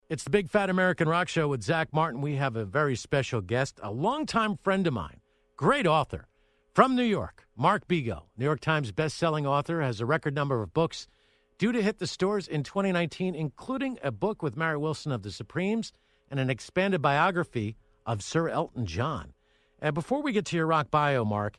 It's the Big Fat American Rock Show with Zach Martin. We have a very special guest, a longtime friend of mine, great author from New York, Mark Bego. New York Times bestselling author, has a record number of books due to hit the stores in 2019, including a book with Mary Wilson of the Supremes and an expanded biography of Sir Elton John. And before we get to your rock bio, Mark,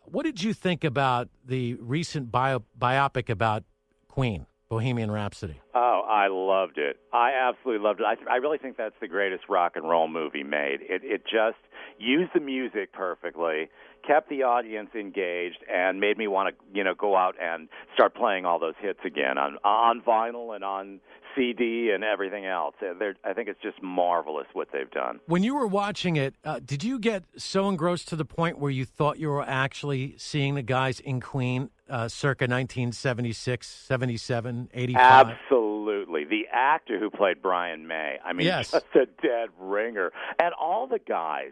what did you think about the recent biopic about Queen, Bohemian Rhapsody? Oh, I loved it. I absolutely loved it. I really think that's the greatest rock and roll movie made. It just used the music perfectly, kept the audience engaged, and made me want to, go out and start playing all those hits again on vinyl and on CD and everything else. I think it's just marvelous what they've done. When you were watching it, did you get so engrossed to the point where you thought you were actually seeing the guys in Queen circa 1976, 77, 85? Absolutely. The actor who played Brian May, yes. Just a dead ringer. And all the guys,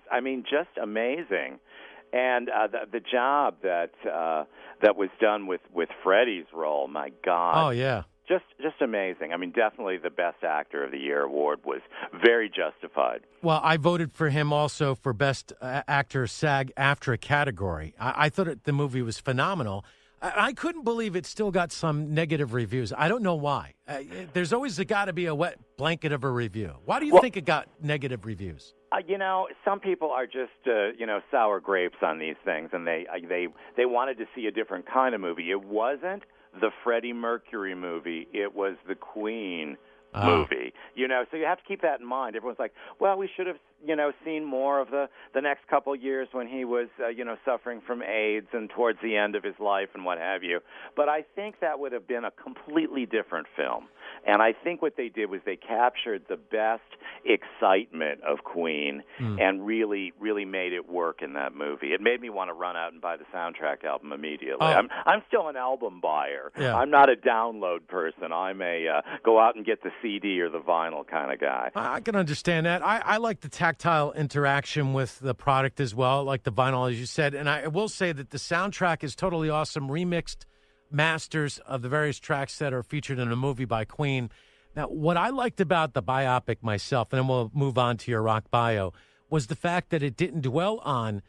just amazing. And the job that was done with Freddie's role, my God. Oh, yeah. Just amazing. Definitely the Best Actor of the Year award was very justified. Well, I voted for him also for Best Actor SAG-AFTRA category. I thought the movie was phenomenal. I couldn't believe it still got some negative reviews. I don't know why. There's always got to be a wet blanket of a review. Why do you think it got negative reviews? Some people are just, sour grapes on these things, and they wanted to see a different kind of movie. It wasn't the Freddie Mercury movie. It was the Queen movie. So you have to keep that in mind. Everyone's like, well, we should have, seen more of the next couple years when he was, suffering from AIDS and towards the end of his life and what have you. But I think that would have been a completely different film. And I think what they did was they captured the best excitement of Queen and really, really made it work in that movie. It made me want to run out and buy the soundtrack album immediately. I'm still an album buyer. Yeah. I'm not a download person. I'm a go out and get the CD or the vinyl kind of guy. I can understand that. I like the tactile interaction with the product as well, like the vinyl, as you said. And I will say that the soundtrack is totally awesome, remixed masters of the various tracks that are featured in a movie by Queen. Now, what I liked about the biopic myself, and then we'll move on to your rock bio, was the fact that it didn't dwell on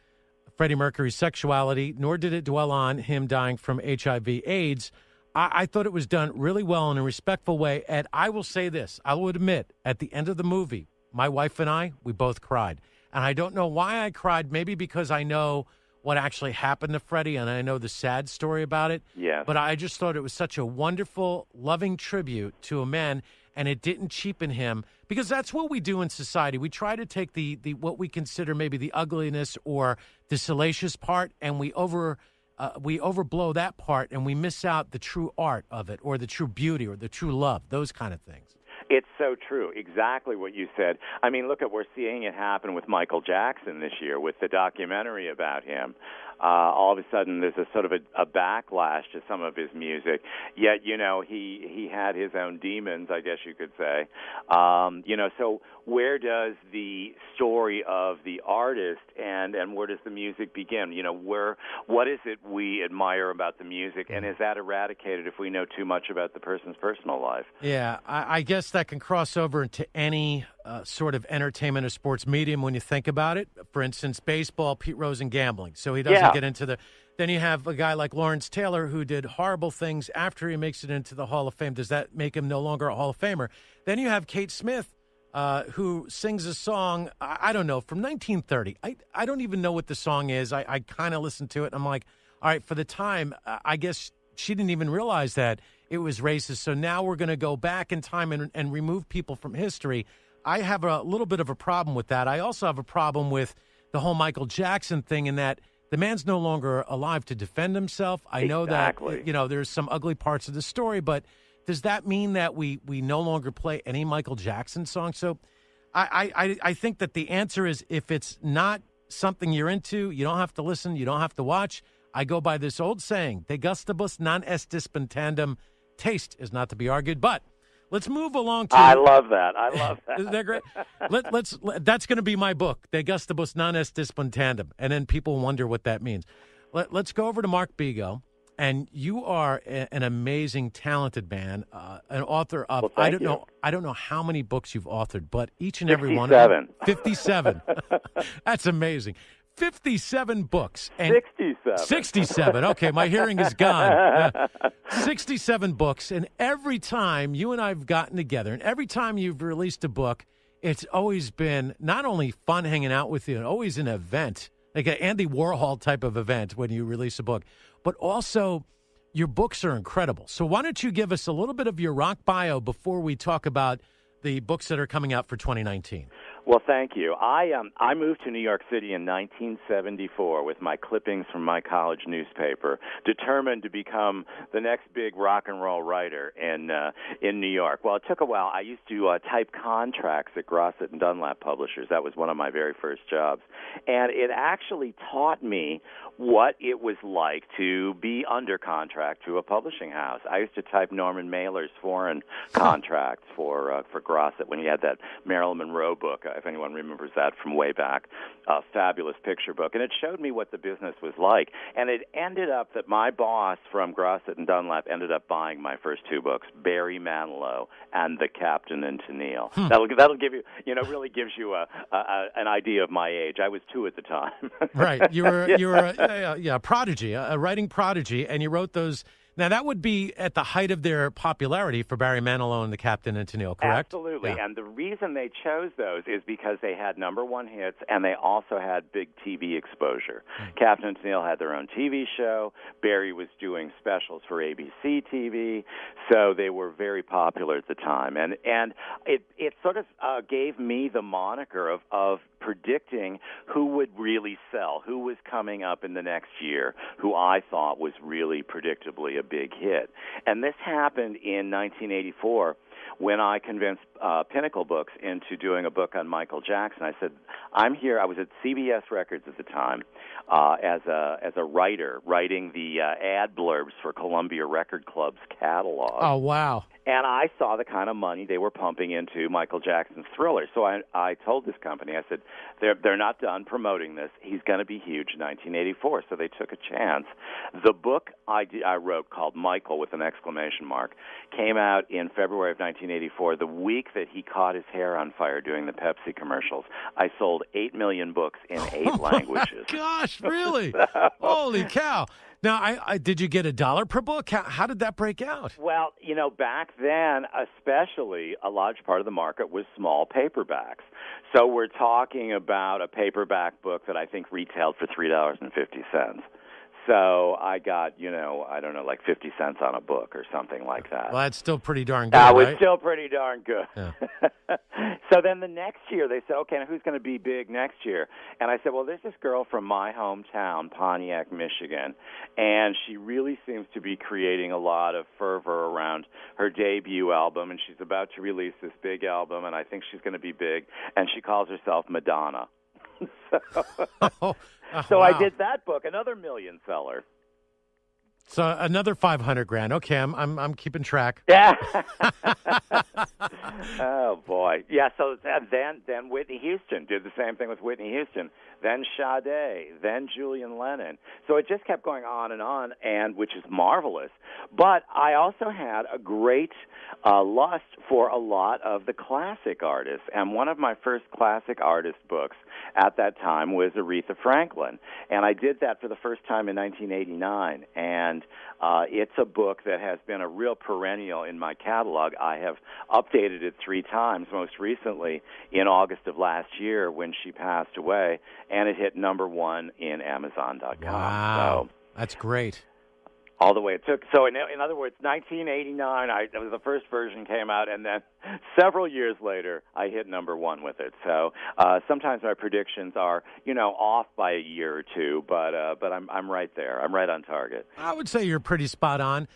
Freddie Mercury's sexuality, nor did it dwell on him dying from HIV/AIDS. I thought it was done really well in a respectful way. And I will say this, I will admit, at the end of the movie, my wife and I, we both cried. And I don't know why I cried, maybe because I know what actually happened to Freddie, and I know the sad story about it. Yeah. But I just thought it was such a wonderful, loving tribute to a man, and it didn't cheapen him, because that's what we do in society. We try to take the what we consider maybe the ugliness or the salacious part, and we overblow that part, and we miss out the true art of it, or the true beauty, or the true love, those kind of things. It's so true. Exactly what you said. Look, we're seeing it happen with Michael Jackson this year with the documentary about him. All of a sudden, there's a sort of a backlash to some of his music. Yet, he had his own demons, I guess you could say. So where does the story of the artist and where does the music begin? What is it we admire about the music, and is that eradicated if we know too much about the person's personal life? Yeah, I guess that can cross over into any sort of entertainment or sports medium when you think about it. For instance, baseball, Pete Rose, and gambling. So he doesn't get into the... Then you have a guy like Lawrence Taylor who did horrible things after he makes it into the Hall of Fame. Does that make him no longer a Hall of Famer? Then you have Kate Smith, who sings a song, I don't know, from 1930. I don't even know what the song is. I kind of listened to it, and I'm like, all right, for the time, I guess she didn't even realize that it was racist. So now we're going to go back in time and remove people from history. I have a little bit of a problem with that. I also have a problem with the whole Michael Jackson thing, in that the man's no longer alive to defend himself. I know that, there's some ugly parts of the story, but does that mean that we no longer play any Michael Jackson song? So I think that the answer is, if it's not something you're into, you don't have to listen, you don't have to watch. I go by this old saying, de gustibus non est disputandum. Taste is not to be argued, but let's move along to... I love that. Isn't that great? That's going to be my book, De Gustibus Non Est Disputandum, and then people wonder what that means. Let's go over to Mark Bego. And you are an amazing, talented man, an author of, Well, I don't know how many books you've authored, but each and every one of them. 57. That's amazing. 57 books. And 67. 67. Okay, my hearing is gone. 67 books. And every time you and I have gotten together, and every time you've released a book, it's always been not only fun hanging out with you, and always an event, like an Andy Warhol type of event when you release a book, but also your books are incredible. So why don't you give us a little bit of your rock bio before we talk about the books that are coming out for 2019? Well, thank you. I moved to New York City in 1974 with my clippings from my college newspaper, determined to become the next big rock and roll writer in New York. Well, it took a while. I used to type contracts at Grosset and Dunlap Publishers. That was one of my very first jobs. And it actually taught me what it was like to be under contract to a publishing house. I used to type Norman Mailer's foreign contracts for Grosset when he had that Marilyn Monroe book, if anyone remembers that from way back, a fabulous picture book. And it showed me what the business was like. And it ended up that my boss from Grosset and Dunlap ended up buying my first two books, Barry Manilow and The Captain and Tennille. That'll give you, really gives you an idea of my age. I was 2 at the time. Right. You were a prodigy, a writing prodigy, and you wrote those. Now, that would be at the height of their popularity for Barry Manilow and The Captain and Tennille, correct? Absolutely. Yeah. And the reason they chose those is because they had #1 hits, and they also had big TV exposure. Captain and Tennille had their own TV show. Barry was doing specials for ABC TV, so they were very popular at the time. And it sort of gave me the moniker of predicting who would really sell, who was coming up in the next year, who I thought was really predictably a big hit. And this happened in 1984 when I convinced Pinnacle Books into doing a book on Michael Jackson. I said, I'm here. I was at CBS Records at the time as a writer, writing the ad blurbs for Columbia Record Club's catalog. Oh, wow. And I saw the kind of money they were pumping into Michael Jackson's Thriller. So I told this company, I said, they're not done promoting this. He's going to be huge in 1984. So they took a chance. The book I wrote, called Michael with an exclamation mark, came out in February of 1984, the week that he caught his hair on fire doing the Pepsi commercials. I sold 8 million books in 8 languages. Gosh, really? Holy cow. Now, did you get $1 per book? How did that break out? Well, back then, especially, a large part of the market was small paperbacks. So we're talking about a paperback book that I think retailed for $3.50. So I got, I don't know, like 50 cents on a book or something like that. Well, that's still pretty darn good, That was right? still pretty darn good. Yeah. So then the next year they said, okay, now who's going to be big next year? And I said, well, there's this girl from my hometown, Pontiac, Michigan, and she really seems to be creating a lot of fervor around her debut album, and she's about to release this big album, and I think she's going to be big, and she calls herself Madonna. So wow. I did that book, another million seller. So another $500,000. Okay, I'm keeping track. Yeah. Oh boy. Yeah. So then Whitney Houston did the same thing with Whitney Houston. Then Sade. Then Julian Lennon. So it just kept going on, and which is marvelous. But I also had a great lust for a lot of the classic artists, and one of my first classic artist books at that time was Aretha Franklin, and I did that for the first time in 1989, and it's a book that has been a real perennial in my catalog. I have updated it 3 times, most recently in August of last year when she passed away, and it hit #1 in Amazon.com. Wow, so, that's great. All the way it took. So in other words, 1989, that was the first version came out, and then several years later, I hit #1 with it. So sometimes my predictions are, off by a year or 2, but I'm right there. I'm right on target. I would say you're pretty spot on.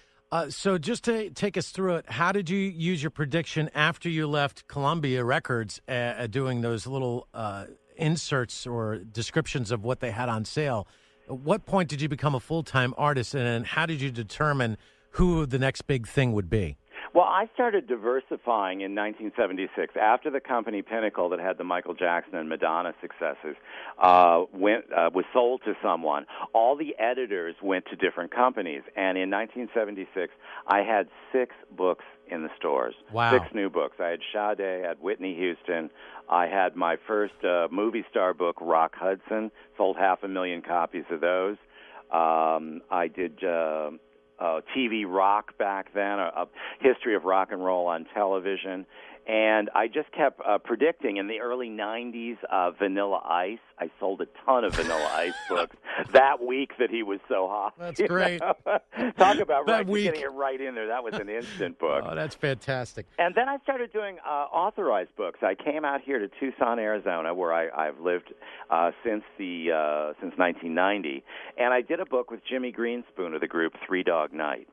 So just to take us through it, how did you use your prediction after you left Columbia Records doing those little inserts or descriptions of what they had on sale? At what point did you become a full-time artist, and how did you determine who the next big thing would be? Well, I started diversifying in 1976 after the company Pinnacle that had the Michael Jackson and Madonna successes was sold to someone. All the editors went to different companies, and in 1976, I had 6 books in the stores. Wow. 6 new books. I had Sade, I had Whitney Houston. I had my first movie star book, Rock Hudson. Sold 500,000 copies of those. I did TV rock back then, a history of rock and roll on television. And I just kept predicting in the early 90s Vanilla Ice. I sold a ton of Vanilla Ice books that week that he was so hot. That's great. Talk about getting it right in there. That was an instant book. Oh, that's fantastic. And then I started doing authorized books. I came out here to Tucson, Arizona, where I've lived since 1990. And I did a book with Jimmy Greenspoon of the group Three Dog Night.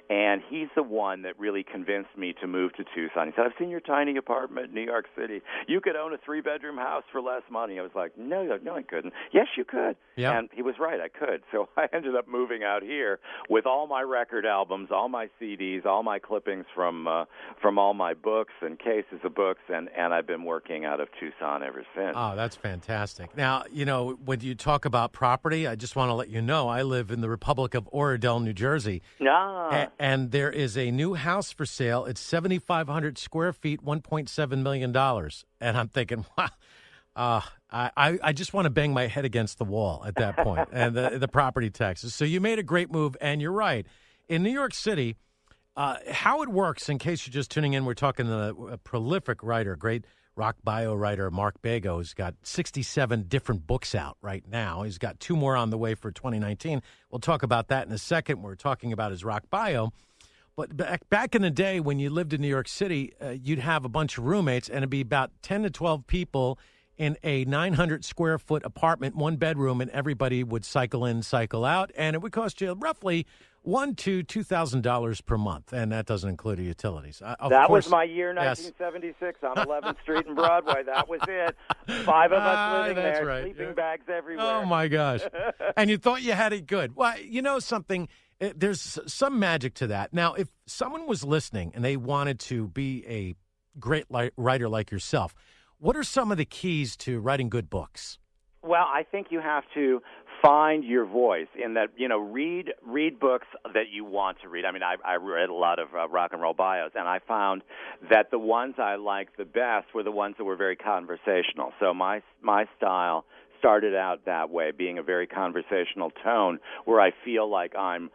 And he's the one that really convinced me to move to Tucson. He said, I've seen your tiny apartment in New York City. You could own a 3-bedroom house for less money. I was like, no, I couldn't. Yes, you could. Yep. And he was right, I could. So I ended up moving out here with all my record albums, all my CDs, all my clippings from all my books and cases of books, and I've been working out of Tucson ever since. Oh, that's fantastic. Now, when you talk about property, I just want to let you know I live in the Republic of Oradell, New Jersey. And there is a new house for sale. It's 7,500 square feet, $1.7 million. And I'm thinking, wow, I just want to bang my head against the wall at that point, and the property taxes. So you made a great move, and you're right. In New York City, how it works, in case you're just tuning in, we're talking to a prolific writer, great rock bio writer, Mark Bego. He's got 67 different books out right now. He's got 2 more on the way for 2019. We'll talk about that in a second. We're talking about his rock bio. But back in the day when you lived in New York City, you'd have a bunch of roommates, and it'd be about 10 to 12 people in a 900-square-foot apartment, 1 bedroom, and everybody would cycle in, cycle out, and it would cost you roughly $1,000 to $2,000 per month, and that doesn't include the utilities. That was my year, 1976, on 11th Street and Broadway. That was it. 5 of us living there, right. sleeping bags everywhere. Oh, my gosh. And you thought you had it good. Well, you know something? There's some magic to that. Now, if someone was listening and they wanted to be a great writer like yourself, what are some of the keys to writing good books? Well, I think you have to find your voice in that, read books that you want to read. I mean, I read a lot of rock and roll bios, and I found that the ones I liked the best were the ones that were very conversational. So my style started out that way, being a very conversational tone where I feel like I'm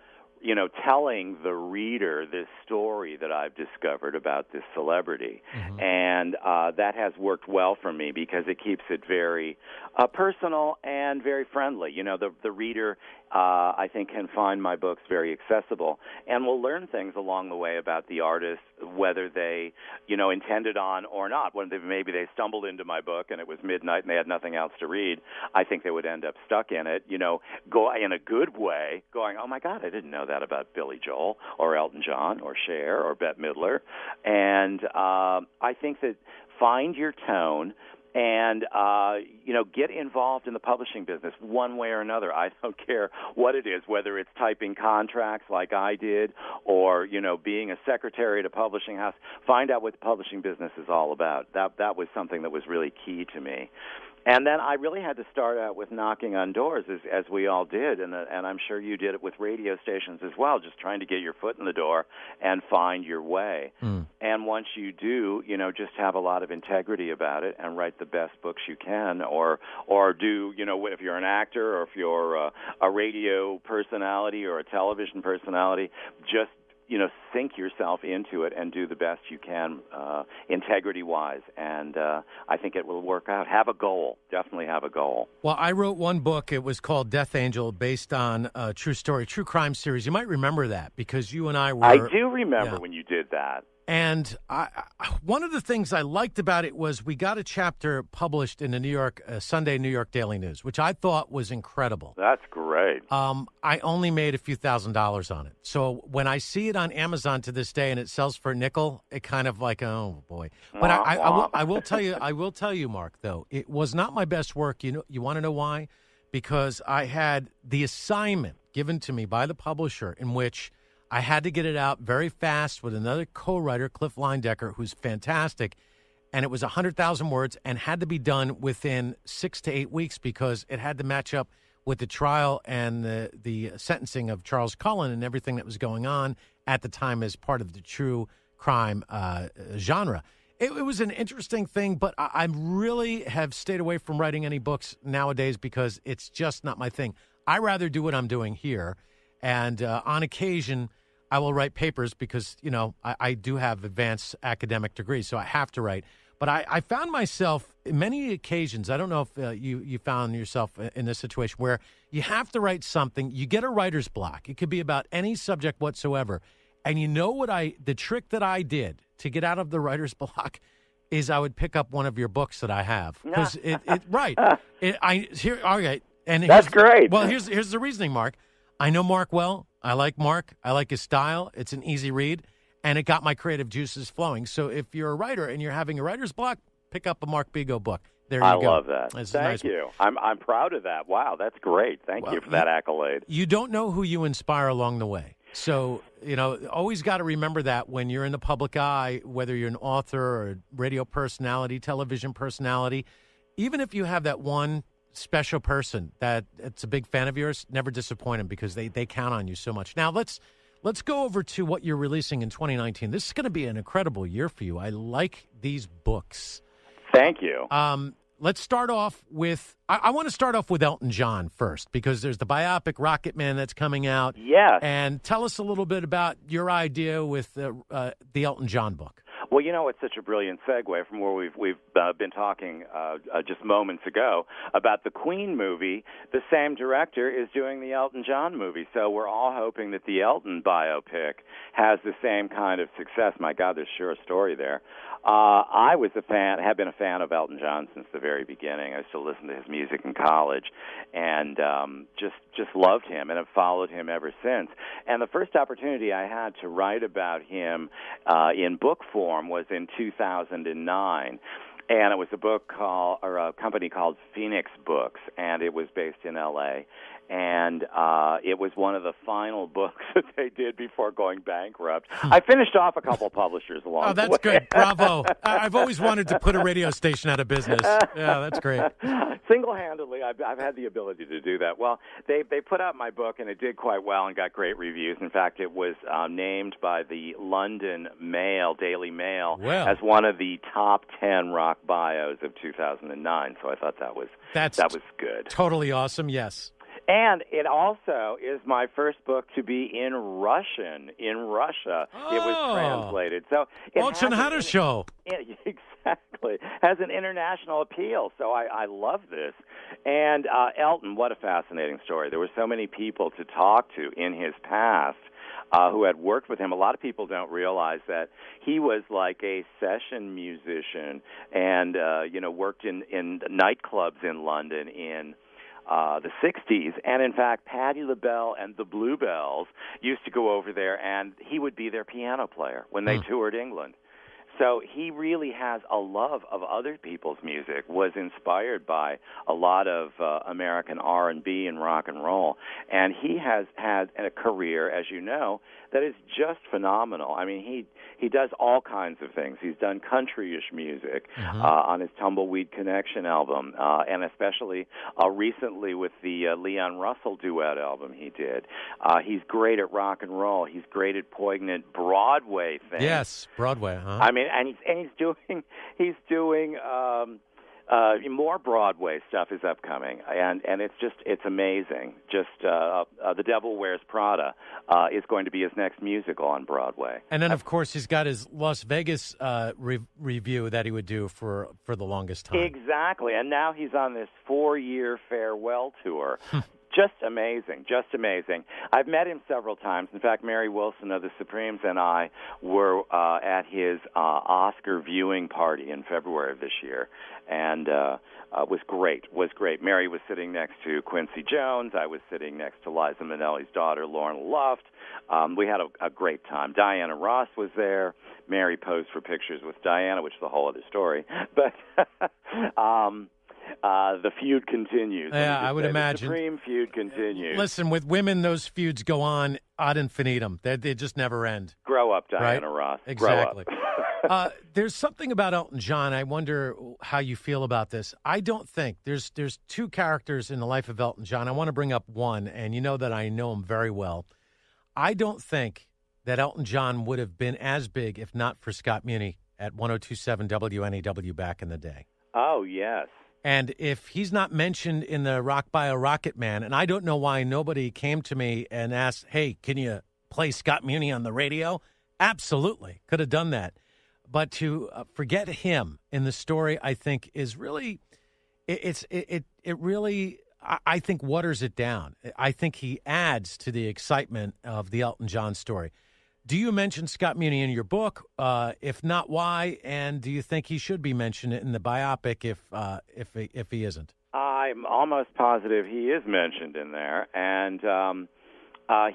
telling the reader this story that I've discovered about this celebrity. Mm-hmm. And that has worked well for me because it keeps it very personal and very friendly. The reader, I think, can find my books very accessible and will learn things along the way about the artist, whether they, intended on or not. Maybe they stumbled into my book and it was midnight and they had nothing else to read. I think they would end up stuck in it, go in a good way, going, oh, my God, I didn't know that about Billy Joel or Elton John or Cher or Bette Midler. And I think that find your tone and, get involved in the publishing business one way or another. I don't care what it is, whether it's typing contracts like I did or, being a secretary at a publishing house. Find out what the publishing business is all about. That was something that was really key to me. And then I really had to start out with knocking on doors, as we all did, and I'm sure you did it with radio stations as well, just trying to get your foot in the door and find your way. Mm. And once you do, just have a lot of integrity about it and write the best books you can, or do, if you're an actor or if you're a radio personality or a television personality, just sink yourself into it and do the best you can, integrity-wise, and I think it will work out. Have a goal. Definitely have a goal. Well, I wrote one book. It was called Death Angel, based on a true story, true crime series. You might remember that because you and I were... I do remember when you did that. And one of the things I liked about it was we got a chapter published in the Sunday New York Daily News, which I thought was incredible. That's great. I only made a few $1,000s on it. So when I see it on Amazon to this day and it sells for a nickel, it kind of like, oh boy. But I will tell you, Mark, though, it was not my best work. You want to know why? Because I had the assignment given to me by the publisher in which I had to get it out very fast with another co-writer, Cliff Leindecker, who's fantastic. And it was 100,000 words and had to be done within 6 to 8 weeks because it had to match up with the trial and the sentencing of Charles Cullen and everything that was going on at the time as part of the true crime genre. It was an interesting thing, but I really have stayed away from writing any books nowadays because it's just not my thing. I rather do what I'm doing here, and on occasion I will write papers because, I do have advanced academic degrees, so I have to write. But I found myself in many occasions, I don't know if you found yourself in this situation, where you have to write something, you get a writer's block. It could be about any subject whatsoever. And you know what the trick that I did to get out of the writer's block is I would pick up one of your books that I have. Because And that's great. Well, here's the reasoning, Mark. I know Mark well. I like Mark. I like his style. It's an easy read. And it got my creative juices flowing. So if you're a writer and you're having a writer's block, pick up a Mark Bego book. There you go. I love that. Thank you. I'm proud of that. Wow, that's great. Thank you for that accolade. You don't know who you inspire along the way. So, always got to remember that when you're in the public eye, whether you're an author or a radio personality, television personality, even if you have that one special person that it's a big fan of yours, never disappoint them because they count on you so much. Now, Let's go over to what you're releasing in 2019. This is going to be an incredible year for you. I like these books. Thank you. Let's start off with, I want to start off with Elton John first, because there's the biopic Rocket Man that's coming out. Yes. And tell us a little bit about your idea with the Elton John book. Well, it's such a brilliant segue from where we've been talking just moments ago about the Queen movie. The same director is doing the Elton John movie, so we're all hoping that the Elton biopic has the same kind of success. My God, there's sure a story there. I was have been a fan of Elton John since the very beginning. I used to listen to his music in college, and just loved him, and have followed him ever since. And the first opportunity I had to write about him in book form was in 2009. And it was a company called Phoenix Books, and it was based in L.A., and it was one of the final books that they did before going bankrupt. I finished off a couple publishers along the way. Oh, that's good. Bravo. I've always wanted to put a radio station out of business. Yeah, that's great. Single-handedly, I've had the ability to do that. Well, they put out my book, and it did quite well and got great reviews. In fact, it was named by the London Daily Mail, as one of the top 10 rock bios of 2009. So I thought that was good. Totally awesome, yes. And it also is my first book to be in Russian, in Russia. Oh. It was translated. So it show. Exactly. Has an international appeal. So I love this. And Elton, what a fascinating story. There were so many people to talk to in his past who had worked with him. A lot of people don't realize that he was like a session musician and, worked in nightclubs in London in the 60s. And, in fact, Patti LaBelle and the Bluebells used to go over there, and he would be their piano player when they toured England. So he really has a love of other people's music, was inspired by a lot of American R&B and rock and roll. And he has had a career, as you know, that is just phenomenal. I mean, he does all kinds of things. He's done country-ish music on his Tumbleweed Connection album, and especially recently with the Leon Russell duet album he did. He's great at rock and roll. He's great at poignant Broadway things. Yes, Broadway, huh? I mean, and he's doing more Broadway stuff is upcoming, and it's amazing. Just The Devil Wears Prada is going to be his next musical on Broadway. And then, of course, he's got his Las Vegas review that he would do for the longest time. Exactly, and now he's on this 4-year farewell tour. Just amazing, just amazing. I've met him several times. In fact, Mary Wilson of the Supremes and I were at his Oscar viewing party in February of this year, and was great. Mary was sitting next to Quincy Jones. I was sitting next to Liza Minnelli's daughter, Lauren Luft. We had a great time. Diana Ross was there. Mary posed for pictures with Diana, which is a whole other story. But the feud continues. Yeah, I would imagine. The Supreme feud continues. Listen, with women, those feuds go on ad infinitum. They just never end. Grow up, Diana right? Ross. Exactly. Grow up. There's something about Elton John. I wonder how you feel about this. I don't think there's two characters in the life of Elton John. I want to bring up one, and you know that I know him very well. I don't think that Elton John would have been as big if not for Scott Muni at 102.7 WNEW back in the day. Oh, yes. And if he's not mentioned in the Rock Bio Rocket Man, and I don't know why nobody came to me and asked, hey, can you play Scott Muni on the radio? Absolutely. Could have done that. But to forget him in the story, I think, is really, it really, I think, waters it down. I think he adds to the excitement of the Elton John story. Do you mention Scott Muni in your book? If not, why? And do you think he should be mentioned in the biopic if he isn't? I'm almost positive he is mentioned in there, and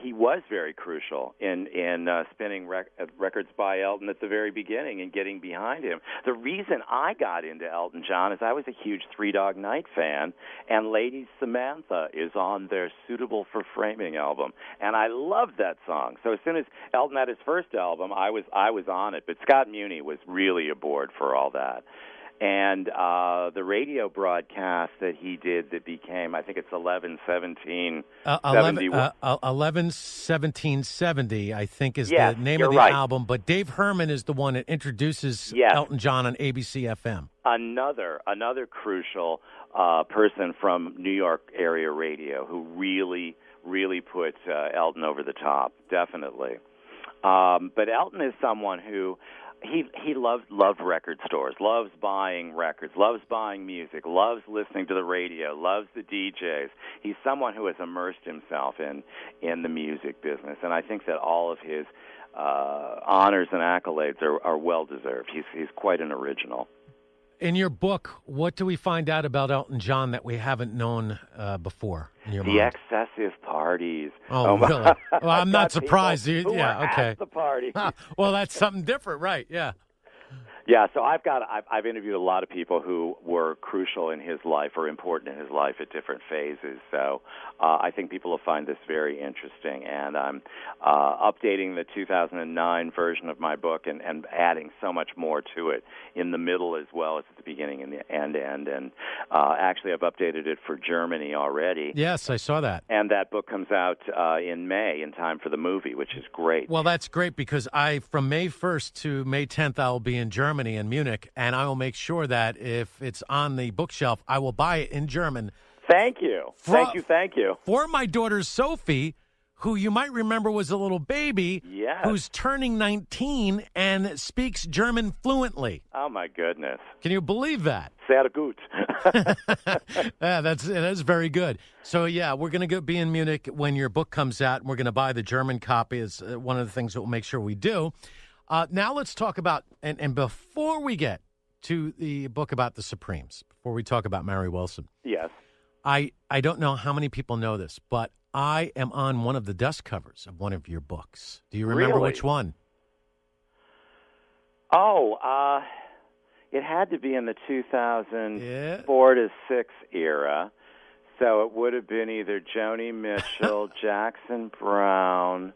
he was very crucial in spinning records by Elton at the very beginning and getting behind him. The reason I got into Elton John is I was a huge Three Dog Night fan, and Lady Samantha is on their Suitable for Framing album, and I loved that song. So as soon as Elton had his first album, I was on it. But Scott Muni was really aboard for all that. And the radio broadcast that he did that became, I think it's 11-17-70. 11-17-70, I think, is the name of the album. But Dave Herman is the one that introduces Elton John on ABC FM. Another crucial person from New York area radio who really, really put Elton over the top, definitely. But Elton is someone who... He loved record stores, loves buying records, loves buying music, loves listening to the radio, loves the DJs. He's someone who has immersed himself in the music business, and I think that all of his honors and accolades are well-deserved. He's quite an original. In your book, what do we find out about Elton John that we haven't known before in your mind? The excessive parties. Oh, really? Well, I'm not surprised. At the party. Well, that's something different, right? Yeah. Yeah, so I've interviewed a lot of people who were crucial in his life or important in his life at different phases. So I think people will find this very interesting. And I'm updating the 2009 version of my book and adding so much more to it in the middle as well as at the beginning and the end. And actually, I've updated it for Germany already. Yes, I saw that. And that book comes out in May in time for the movie, which is great. Well, that's great because from May 1st to May 10th, I will be in Germany and Munich, and I will make sure that if it's on the bookshelf, I will buy it in German. Thank you. Thank you. For my daughter, Sophie, who you might remember was a little baby, who's turning 19 and speaks German fluently. Oh, my goodness. Can you believe that? Sehr gut. Yeah, that's very good. So, yeah, we're going to be in Munich when your book comes out, and we're going to buy the German copy. It's one of the things that we'll make sure we do. Now let's talk about, and before we get to the book about the Supremes, before we talk about Mary Wilson. Yes. I don't know how many people know this, but I am on one of the dust covers of one of your books. Do you remember which one? Oh, it had to be in the 2004 to 6 era. So it would have been either Joni Mitchell, Jackson Browne,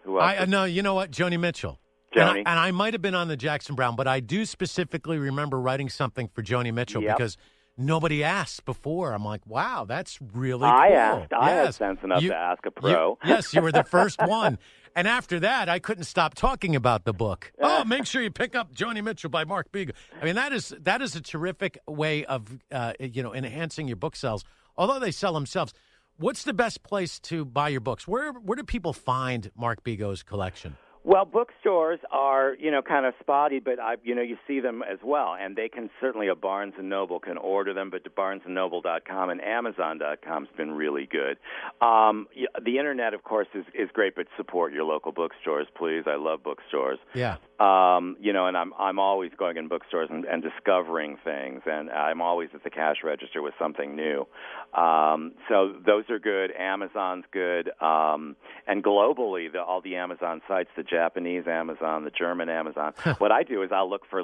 who else? No, you know what? Joni Mitchell. Joni. And I might have been on the Jackson Browne, but I do specifically remember writing something for Joni Mitchell because nobody asked before. I'm like, wow, that's really cool. I had sense enough to ask a pro. Yes, you were the first one. And after that, I couldn't stop talking about the book. Oh, make sure you pick up Joni Mitchell by Mark Bego. I mean, that is a terrific way of enhancing your book sales, although they sell themselves. What's the best place to buy your books? Where do people find Mark Bego's collection? Well, bookstores are, kind of spotty, but you see them as well, and they can certainly. A Barnes & Noble can order them, but BarnesandNoble.com and Amazon.com has been really good. The internet, of course, is great, but support your local bookstores, please. I love bookstores. Yeah. And I'm always going in bookstores and discovering things, and I'm always at the cash register with something new. So those are good. Amazon's good, and globally, all the Amazon sites, the Japanese Amazon, the German Amazon. What I do is I'll look for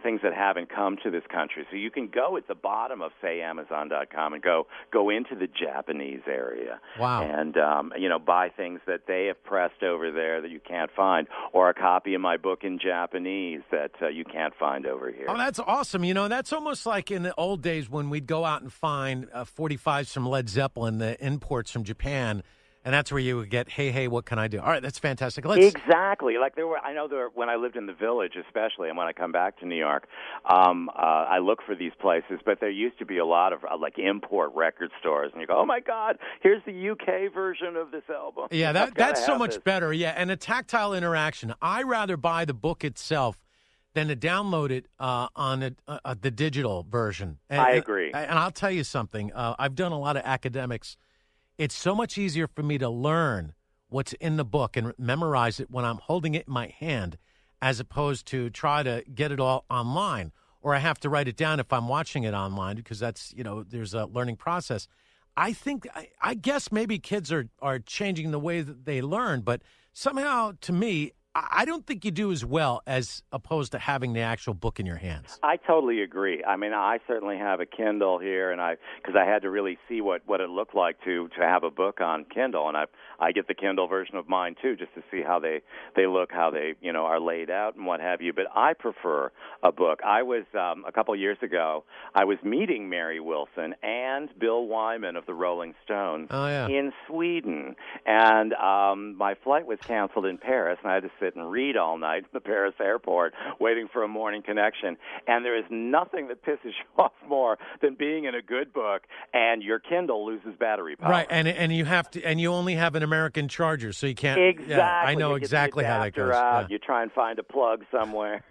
things that haven't come to this country. So you can go at the bottom of say Amazon.com and go into the Japanese area. Wow. And buy things that they have pressed over there that you can't find, or a copy of my book in Japanese that you can't find over here. Oh, that's awesome. That's almost like in the old days when we'd go out and find 45s from Led Zeppelin, the imports from Japan, and that's where you would get, hey, what can I do? All right, that's fantastic. Exactly. Like when I lived in the Village, especially, and when I come back to New York, I look for these places. But there used to be a lot of import record stores, and you go, oh my God, here's the UK version of this album. Yeah, that's so much better. Yeah, and a tactile interaction. I rather buy the book itself than to download it on the digital version. I agree. And I'll tell you something. I've done a lot of academics. It's so much easier for me to learn what's in the book and memorize it when I'm holding it in my hand, as opposed to try to get it all online, or I have to write it down if I'm watching it online, because that's, there's a learning process. I guess maybe kids are changing the way that they learn, but somehow, to me, I don't think you do as well as opposed to having the actual book in your hands. I totally agree. I mean, I certainly have a Kindle here, and because I had to really see what it looked like to have a book on Kindle, and I get the Kindle version of mine too, just to see how they look, how they are laid out, and what have you. But I prefer a book. I was a couple of years ago, I was meeting Mary Wilson and Bill Wyman of the Rolling Stones in Sweden, and my flight was canceled in Paris, and I had to sit and read all night at the Paris airport waiting for a morning connection. And there is nothing that pisses you off more than being in a good book and your Kindle loses battery power. Right, and you have to, and you only have an American charger, so you can't. Exactly. Yeah, I know exactly how that goes. Out, you try and find a plug somewhere.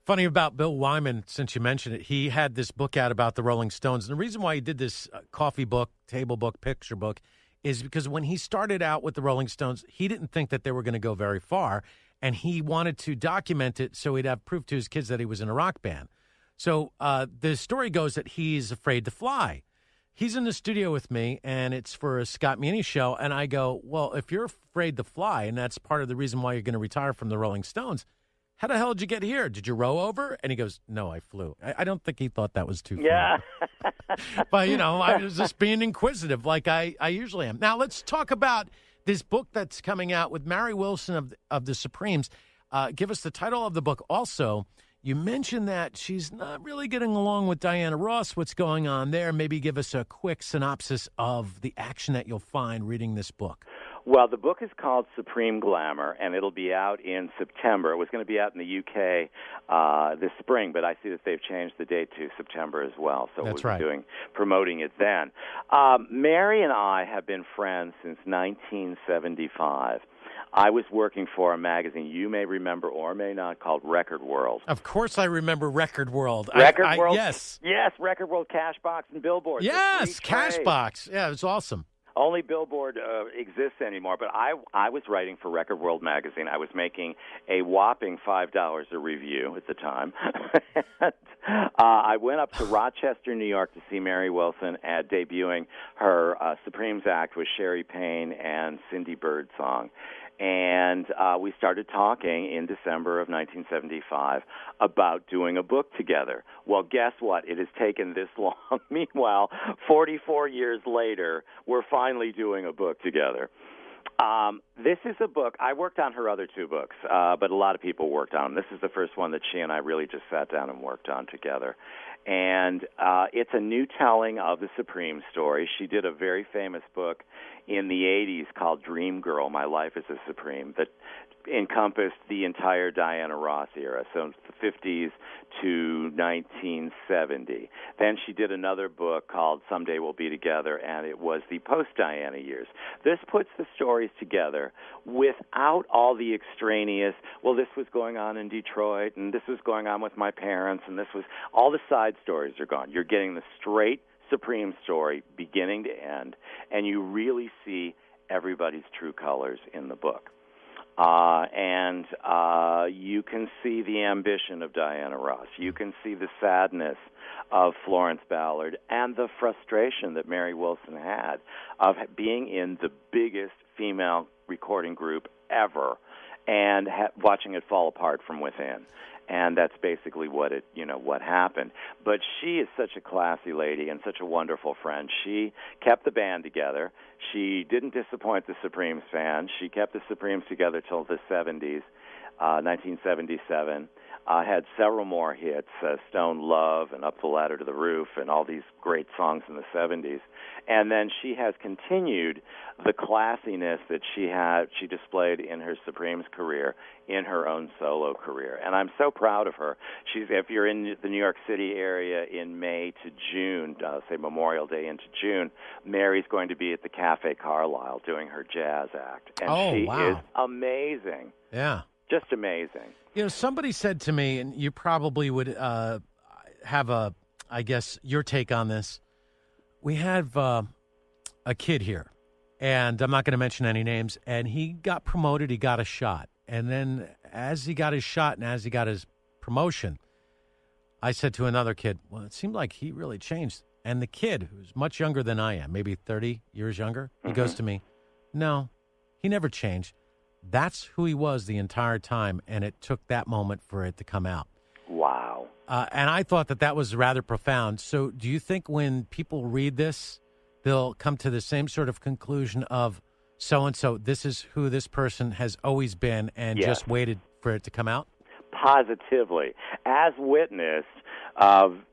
Funny about Bill Wyman, since you mentioned it, he had this book out about the Rolling Stones. And the reason why he did this coffee book, table book, picture book is because when he started out with the Rolling Stones, he didn't think that they were going to go very far, and he wanted to document it so he'd have proof to his kids that he was in a rock band. So the story goes that he's afraid to fly. He's in the studio with me, and it's for a Scott Muni show, and I go, well, if you're afraid to fly, and that's part of the reason why you're going to retire from the Rolling Stones, how the hell did you get here? Did you row over? And he goes, no, I flew. I don't think he thought that was too funny. Yeah. But, I was just being inquisitive like I usually am. Now, let's talk about this book that's coming out with Mary Wilson of the Supremes. Give us the title of the book. Also, you mentioned that she's not really getting along with Diana Ross. What's going on there? Maybe give us a quick synopsis of the action that you'll find reading this book. Well, the book is called Supreme Glamour, and it'll be out in September. It was going to be out in the UK this spring, but I see that they've changed the date to September as well. So That's we'll right. be promoting it then. Mary and I have been friends since 1975. I was working for a magazine you may remember or may not called Record World. Of course I remember Record World. Record World? Yes. Yes, Record World, Cashbox, and Billboard. Yes, Cashbox. Yeah, it was awesome. Only Billboard exists anymore, but I was writing for Record World magazine. I was making a whopping $5 a review at the time. I went up to Rochester, New York to see Mary Wilson at debuting her Supremes act with Sherry Payne and Cindy Birdsong. And we started talking in December of 1975 about doing a book together. Well, guess what? It has taken this long. Meanwhile, 44 years later, we're finally doing a book together. This is a book. I worked on her other two books, but a lot of people worked on them. This is the first one that she and I really just sat down and worked on together. And it's a new telling of the Supreme story. She did a very famous book in the 80s called Dream Girl, My Life as a Supreme, that encompassed the entire Diana Ross era, so the 50s to 1970. Then she did another book called Someday We'll Be Together, and it was the post-Diana years. This puts the stories together without all the extraneous, well, this was going on in Detroit, and this was going on with my parents, and this was, all the side stories are gone. You're getting the straight Supreme story beginning to end, and you really see everybody's true colors in the book. And you can see the ambition of Diana Ross. You can see the sadness of Florence Ballard and the frustration that Mary Wilson had of being in the biggest female recording group ever and watching it fall apart from within. And that's basically what happened. But she is such a classy lady and such a wonderful friend. She kept the band together. She didn't disappoint the Supremes fans. She kept the Supremes together till the 70s, 1977. Had several more hits, Stone Love and Up the Ladder to the Roof and all these great songs in the 70s. And then she has continued the classiness that she displayed in her Supremes career in her own solo career. And I'm so proud of her. If you're in the New York City area in May to June, say Memorial Day into June, Mary's going to be at the Cafe Carlyle doing her jazz act. And she is amazing. Yeah. Just amazing. Somebody said to me, and you probably would have I guess, your take on this. We have a kid here, and I'm not going to mention any names, and he got promoted, he got a shot. And then as he got his shot and as he got his promotion, I said to another kid, well, it seemed like he really changed. And the kid, who's much younger than I am, maybe 30 years younger, he goes to me, no, he never changed. That's who he was the entire time, and it took that moment for it to come out. Wow. And I thought that was rather profound. So do you think when people read this, they'll come to the same sort of conclusion of so-and-so, this is who this person has always been and just waited for it to come out? Positively. As witnessed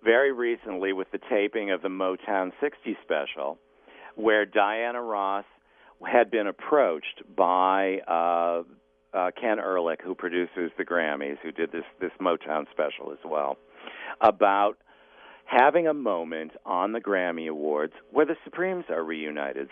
very recently with the taping of the Motown 60 special, where Diana Ross had been approached by Ken Ehrlich, who produces the Grammys, who did this Motown special as well, about having a moment on the Grammy Awards where the Supremes are reunited.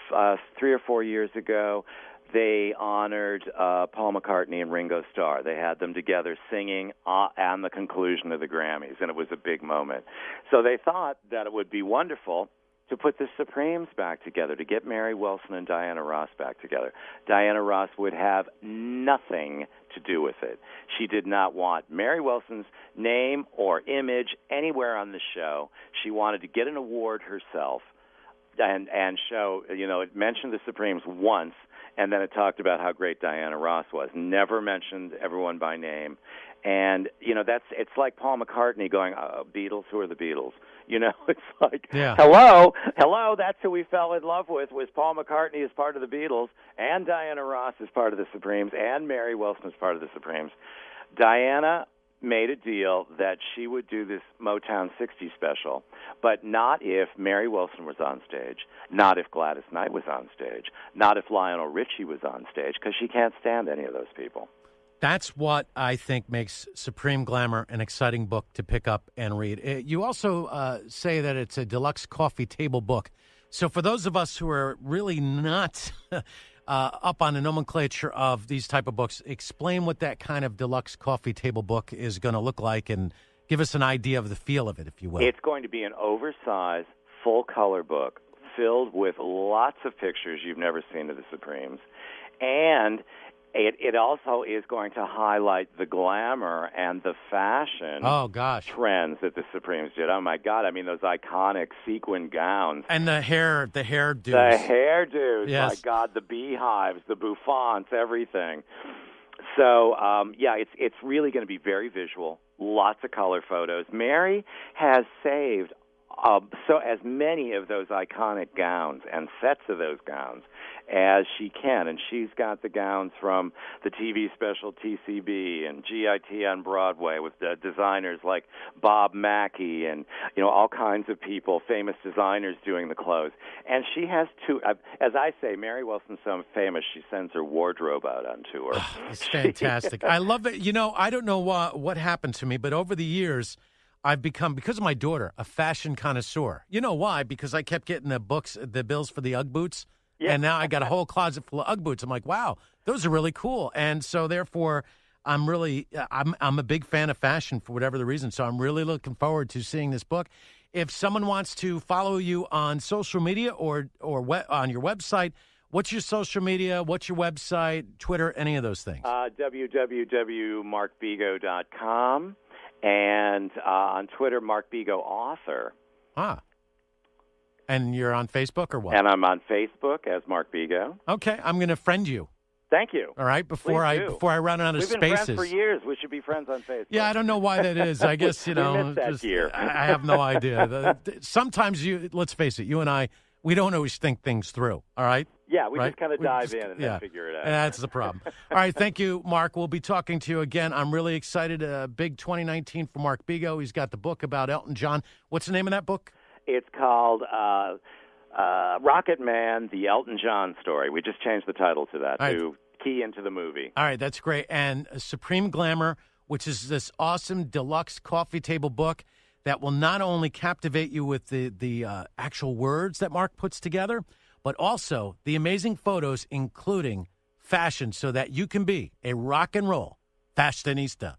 3 or 4 years ago, they honored Paul McCartney and Ringo Starr. They had them together singing on the conclusion of the Grammys, and it was a big moment. So they thought that it would be wonderful to put the Supremes back together, to get Mary Wilson and Diana Ross back together. Diana Ross would have nothing to do with it. She did not want Mary Wilson's name or image anywhere on the show. She wanted to get an award herself and show, it mentioned the Supremes once, and then it talked about how great Diana Ross was. Never mentioned everyone by name. And, it's like Paul McCartney going, Beatles, who are the Beatles? It's like, hello, that's who we fell in love with, was Paul McCartney as part of the Beatles, and Diana Ross as part of the Supremes, and Mary Wilson as part of the Supremes. Diana made a deal that she would do this Motown 60 special, but not if Mary Wilson was on stage, not if Gladys Knight was on stage, not if Lionel Richie was on stage, because she can't stand any of those people. That's what I think makes Supreme Glamour an exciting book to pick up and read. You also say that it's a deluxe coffee table book. So for those of us who are really not up on the nomenclature of these type of books, explain what that kind of deluxe coffee table book is going to look like and give us an idea of the feel of it, if you will. It's going to be an oversized, full-color book filled with lots of pictures you've never seen of the Supremes. And it also is going to highlight the glamour and the fashion trends that the Supremes did. Oh, my God. I mean, those iconic sequin gowns. And the hairdos. The hairdos. Yes. My God, the beehives, the bouffants, everything. So, it's really going to be very visual, lots of color photos. Mary has saved so as many of those iconic gowns and sets of those gowns as she can, and she's got the gowns from the TV special TCB and GIT on Broadway with the designers like Bob Mackie and all kinds of people, famous designers doing the clothes. And she has two. As I say, Mary Wilson's so famous, she sends her wardrobe out on tour. It's fantastic. I love it. I don't know what happened to me, but over the years, I've become, because of my daughter, a fashion connoisseur. You know why? Because I kept getting the bills for the Ugg boots, and now I got a whole closet full of Ugg boots. I'm like, wow, those are really cool. And so therefore, I'm a big fan of fashion for whatever the reason. So I'm really looking forward to seeing this book. If someone wants to follow you on social media or on your website, What's your social media? What's your website, Twitter, any of those things? www.markbego.com, and on Twitter, Mark Bego Author. Ah. And you're on Facebook or what? And I'm on Facebook as Mark Bego. Okay, I'm going to friend you. Thank you. All right, before I run out of spaces. We've been friends for years. We should be friends on Facebook. Yeah, I don't know why that is. I guess, we missed that year. I have no idea. Sometimes let's face it, you and I, we don't always think things through, all right? Yeah, we just kind of dive in and then figure it out. And that's the problem. All right, thank you, Mark. We'll be talking to you again. I'm really excited. Big 2019 for Mark Bego. He's got the book about Elton John. What's the name of that book? It's called Rocket Man, the Elton John Story. We just changed the title to that to key into the movie. All right, that's great. And Supreme Glamour, which is this awesome deluxe coffee table book that will not only captivate you with the actual words that Mark puts together, but also the amazing photos, including fashion, so that you can be a rock and roll fashionista.